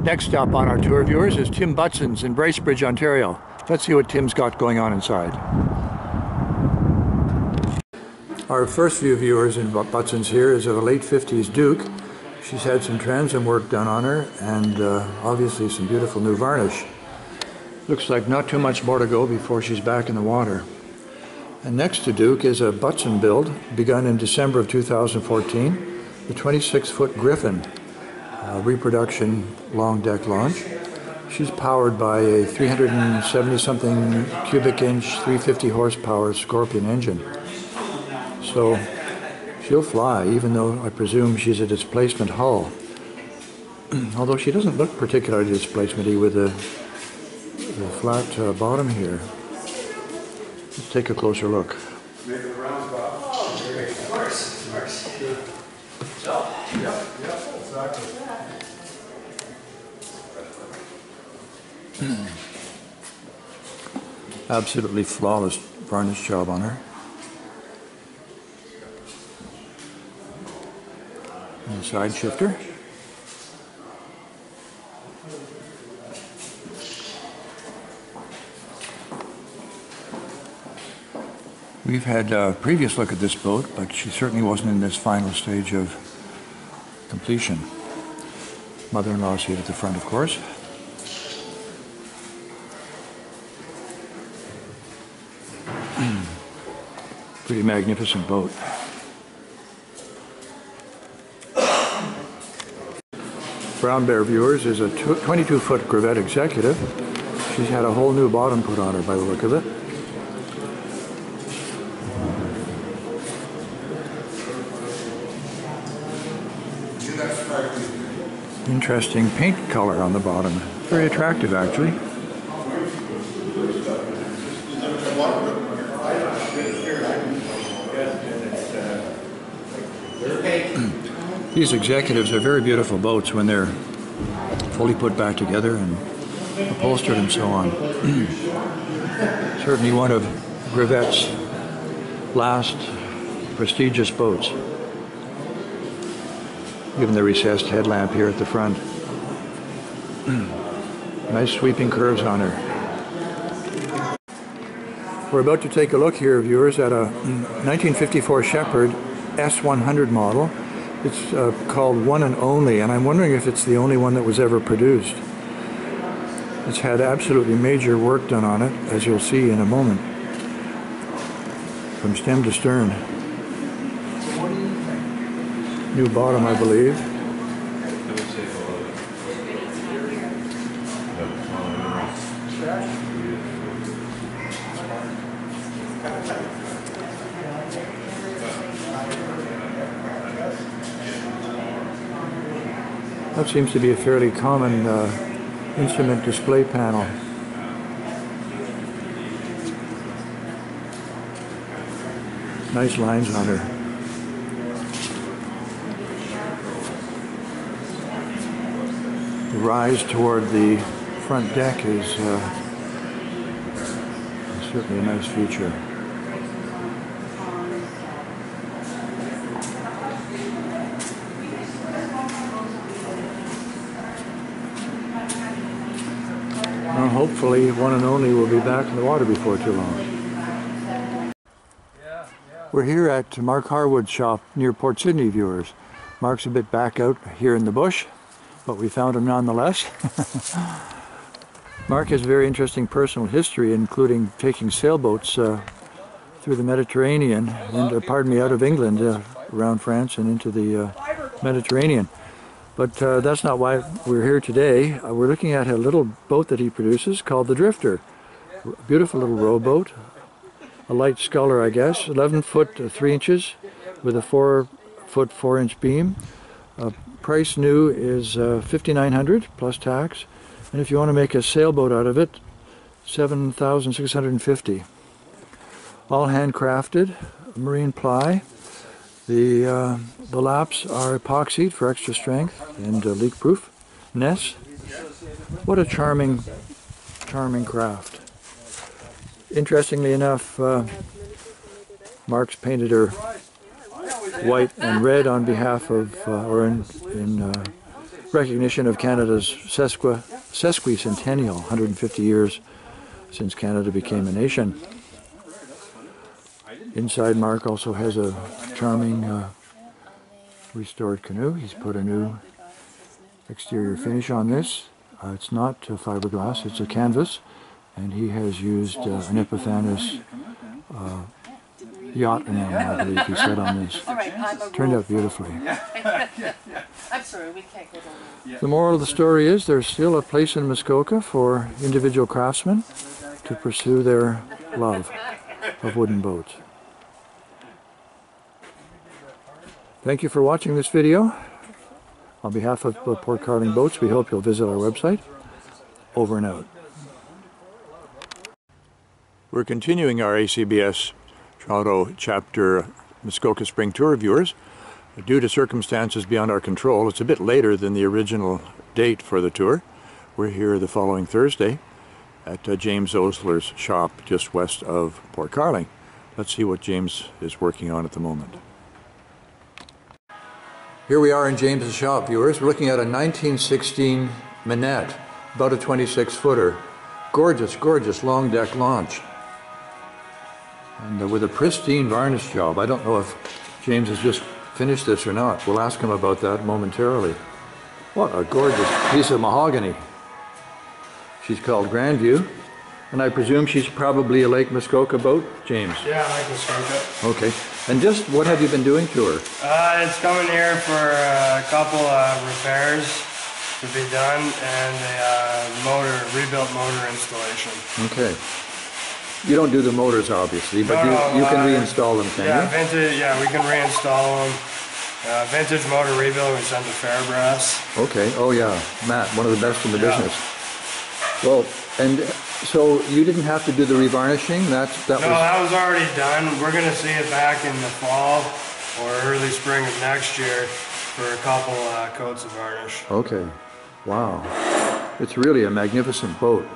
Next stop on our tour, viewers, is Tim Butson's in Bracebridge, Ontario. Let's see what Tim's got going on inside. Our first few viewers in Butson's here is of a late 50s Duke. She's had some transom work done on her and obviously some beautiful new varnish. Looks like not too much more to go before she's back in the water. And next to Duke is a Butson build begun in December of 2014, the 26-foot Griffin reproduction long deck launch. She's powered by a 370-something cubic inch, 350 horsepower Scorpion engine. So she'll fly, even though I presume she's a displacement hull. Although she doesn't look particularly displacement-y with the flat bottom here. Let's take a closer look. Absolutely flawless varnish job on her. And the side shifter. We've had a previous look at this boat, but she certainly wasn't in this final stage of completion. Mother-in-law seat at the front, of course. Pretty magnificent boat. Brown Bear, viewers, is a 22-foot Gravette Executive. She's had a whole new bottom put on her by the look of it. Interesting paint color on the bottom. Very attractive, actually. These Executives are very beautiful boats when they're fully put back together and upholstered and so on. Certainly one of Gravette's last prestigious boats. Given the recessed headlamp here at the front. Nice sweeping curves on her. We're about to take a look here, viewers, at a 1954 Shepherd S100 model. It's called One and Only, and I'm wondering if it's the only one that was ever produced. It's had absolutely major work done on it, as you'll see in a moment, from stem to stern. New bottom, I believe. That seems to be a fairly common instrument display panel. Nice lines on her. The rise toward the front deck is certainly a nice feature. Well, hopefully One and Only will be back in the water before too long. We're here at Mark Harwood's shop near Port Sydney, viewers. Mark's a bit back out here in the bush, but we found him nonetheless. Mark has a very interesting personal history, including taking sailboats through the Mediterranean, and out of England, around France and into the Mediterranean. But that's not why we're here today. We're looking at a little boat that he produces called the Drifter. A beautiful little rowboat, a light sculler, I guess, 11 foot 3 inches with a 4 foot 4 inch beam. Price new is $5,900 plus tax, and if you want to make a sailboat out of it, $7,650. All handcrafted, marine ply. The laps are epoxied for extra strength and leak-proof. Ness. What a charming craft. Interestingly enough, Mark's painted her white and red on behalf of, recognition of Canada's sesquicentennial, 150 years since Canada became a nation. Inside, Mark also has a charming restored canoe. He's put a new exterior finish on this. It's not fiberglass, it's a canvas, and he has used an Epiphanes yacht enamel, I believe he said on this. Turned out beautifully. I'm sorry, we can't go down. The moral of the story is there's still a place in Muskoka for individual craftsmen to pursue their love of wooden boats. Thank you for watching this video. On behalf of Port Carling Boats, we hope you'll visit our website. Over and out. We're continuing our ACBS Toronto chapter Muskoka Spring Tour, viewers. Due to circumstances beyond our control, it's a bit later than the original date for the tour. We're here the following Thursday at James Osler's shop just west of Port Carling. Let's see what James is working on at the moment. Here we are in James's shop, viewers. We're looking at a 1916 Minette, about a 26-footer. Gorgeous, gorgeous long deck launch. And with a pristine varnish job. I don't know if James has just finished this or not. We'll ask him about that momentarily. What a gorgeous piece of mahogany. She's called Grandview, and I presume she's probably a Lake Muskoka boat, James? Yeah, Lake Muskoka. Okay. And just what have you been doing to her? It's coming here for a couple repairs to be done and a rebuilt motor installation. Okay. You don't do the motors, obviously, but you can reinstall them, can you? Vintage. Yeah, we can reinstall them. Vintage motor rebuild, we send to Fairbrass. Okay. Oh yeah, Matt, one of the best in the business. Well, and so you didn't have to do the revarnishing. That was already done. We're going to see it back in the fall or early spring of next year for a couple coats of varnish. Okay. Wow. It's really a magnificent boat.